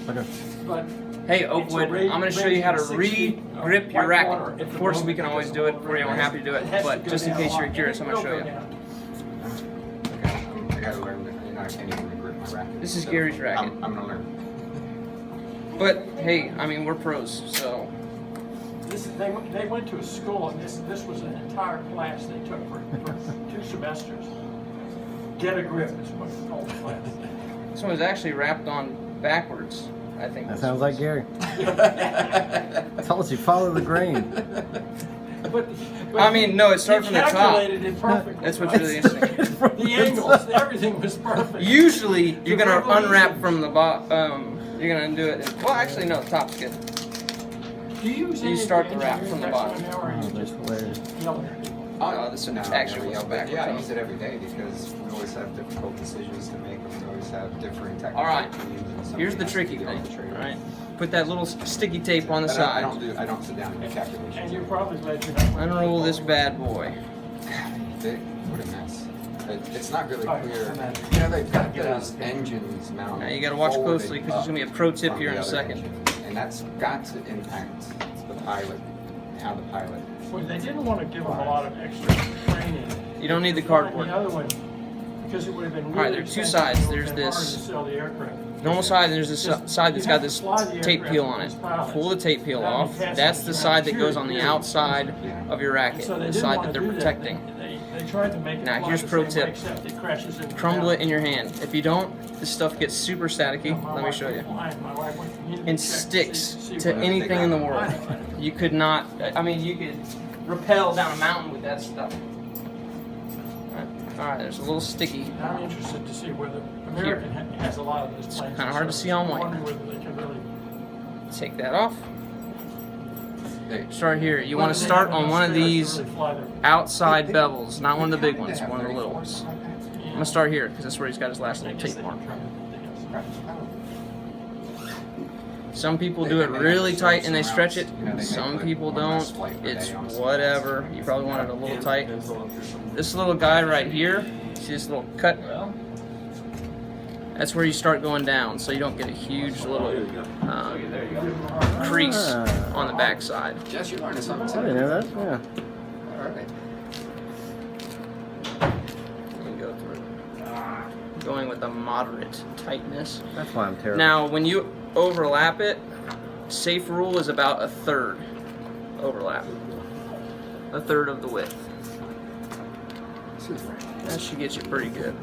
Okay. But Hey, Oakwood, I'm going to show you how to re-grip your racket. Of course, we can always do it for you. We're happy to do it. But just in case you're curious, I'm going to show you. I gotta learn that. I can't even grip my racket. This is Gary's racket. I'm gonna learn. But, hey, I mean, we're pros, so... They went to a school, and this was an entire class they took for 2 semesters. Get a grip is what it's called, the class. This one was actually wrapped on backwards, I think. That sounds like Gary. I told you, follow the grain. But I mean, no, it started from the top. calculated it perfectly. That's what's really interesting. The angles, everything was perfect. Usually, you're going to unwrap from the bottom. You're going to do it. Well, actually, no, the top's good. You start the wrap from the bottom. Oh, there's layers. Oh, this one actually goes backwards. Yeah, I use it every day because we always have difficult decisions to make. We always have different techniques. All right. to use, and Here's the sometimes tricky we thing. arbitrate. All right. Put that little sticky tape on the But side. I don't sit down and do calculations. And you probably let you know. Unroll this bad boy. What a mess. It's not really clear. You know, they've got those engines mounted. Now you got to watch forward closely and because there's going to be a pro tip from here in the a other second. engine. And that's got to impact the pilot, how the pilot. Well, they didn't want to give them a lot of extra training. You don't need the The cardboard. other one, because it would have been really Alright, there are two expensive, sides. it would there's have been this- harder to sell the aircraft. Normal side, and there's this side that's got this tape peel on it. Pull the tape peel off. That's the side that goes on the outside of your racket, So they the didn't side want that to they're do that. protecting. They tried to make it Now, fly here's the pro same way, tip. except it crashes into Crumble the it in your hand. If you don't, this stuff gets super staticky. My Let me wife show you. went flying. My wife went immediately And checked to sticks see to what- anything in the I world. know. You could not, I mean, you could rappel down a mountain with that stuff. Alright, there's a little sticky. I'm interested to see whether American has a lot of those planes. kinda hard to see on white. I wonder whether they can really. Take that off. Hey, Start here. You want whether to they start have on enough one of spares to these really fly their- outside bevels, not one of the big ones, one of the little ones. Like I'm gonna start here because that's where he's got his last I little guess tape they mark. can try to- Some people do it really tight and they stretch it. Some people don't. It's whatever. You probably want it a little tight. This little guy right here, see this little cut? That's where you start going down, so you don't get a huge little crease on the back side. Jess, you're learning something I didn't today. know that. Yeah. All right. Let me go through. Going with a moderate tightness. That's why I'm terrible. Now, when you overlap it, safe rule is about a third overlap. A third of the width. That should get you pretty good.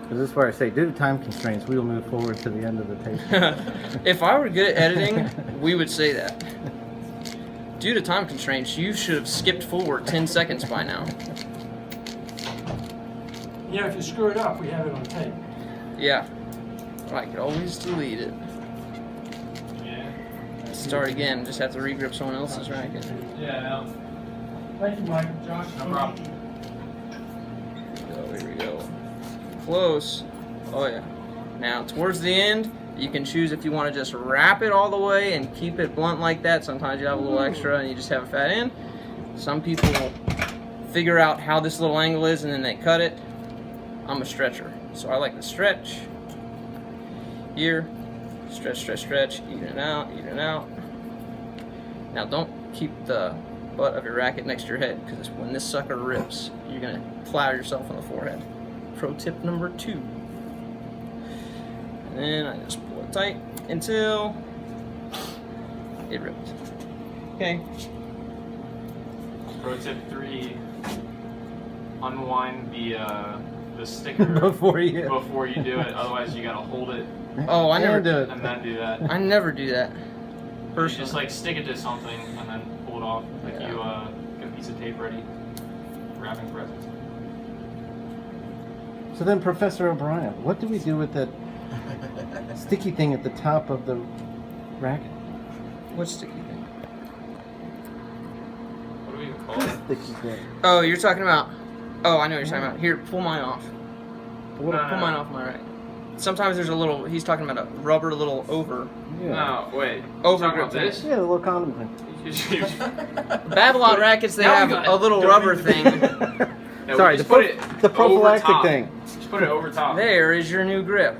This is where I say, due to time constraints, we will move forward to the end of the tape. If I were good at editing, we would say that. Due to time constraints, you should have skipped forward 10 seconds by now. Yeah, if you screw it up, we have it on tape. Yeah. I could always delete it. Start again, just have to regrip someone else's racket. Yeah, Thank you, Michael. Josh, no problem. So here we go. Close. Oh yeah. Now towards the end, you can choose if you want to just wrap it all the way and keep it blunt like that. Sometimes you have a little extra and you just have a fat end. Some people figure out how this little angle is and then they cut it. I'm a stretcher, so I like to stretch. Here, stretch, stretch, stretch, even it out, even it out. Now don't keep the butt of your racket next to your head, because when this sucker rips, you're gonna plow yourself on the forehead. Pro tip number 2. And then I just pull it tight until it ripped. Okay. Pro tip 3: unwind the sticker Before you. before you do it. Otherwise, you gotta hold it Oh, I And never do it. and then do that. I never do that. You Personally. just like stick it to something and then pull it off. Like Yeah. you get a piece of tape ready, wrapping presents. So then, Professor O'Brien, what do we do with that sticky thing at the top of the racket? What sticky thing? What do we even call it? Sticky thing. Oh, you're talking about. Oh, I know what you're talking about. Here, pull mine off. Pull No, mine no. off my racket. sometimes there's a little. He's talking about a rubber little over. Yeah. No, wait. Over Talking about grip. this? Yeah, the little condom thing. Babylon rackets, they Now we have got a it. little Don't rubber even- thing. No, Sorry, we just the put it the over prophylactic top. thing. Just put it over top. There is your new grip.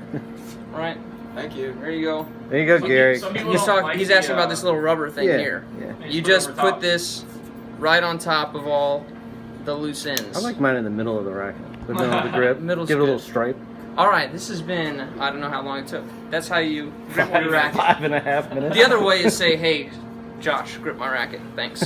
Right, Thank you. there you go. There you go, Some Gary. some people He's don't talking. like He's the, asking about this little rubber thing Yeah, here. yeah. they You put it just over put top. this right on top of all the loose ends. I like mine in the middle of the racket. The middle of the grip. Middle's Give it a little good. stripe. All right, this has been. I don't know how long it took. That's how you grip your racket. 5.5 minutes. The other way is say, "Hey, Josh, grip my racket. Thanks."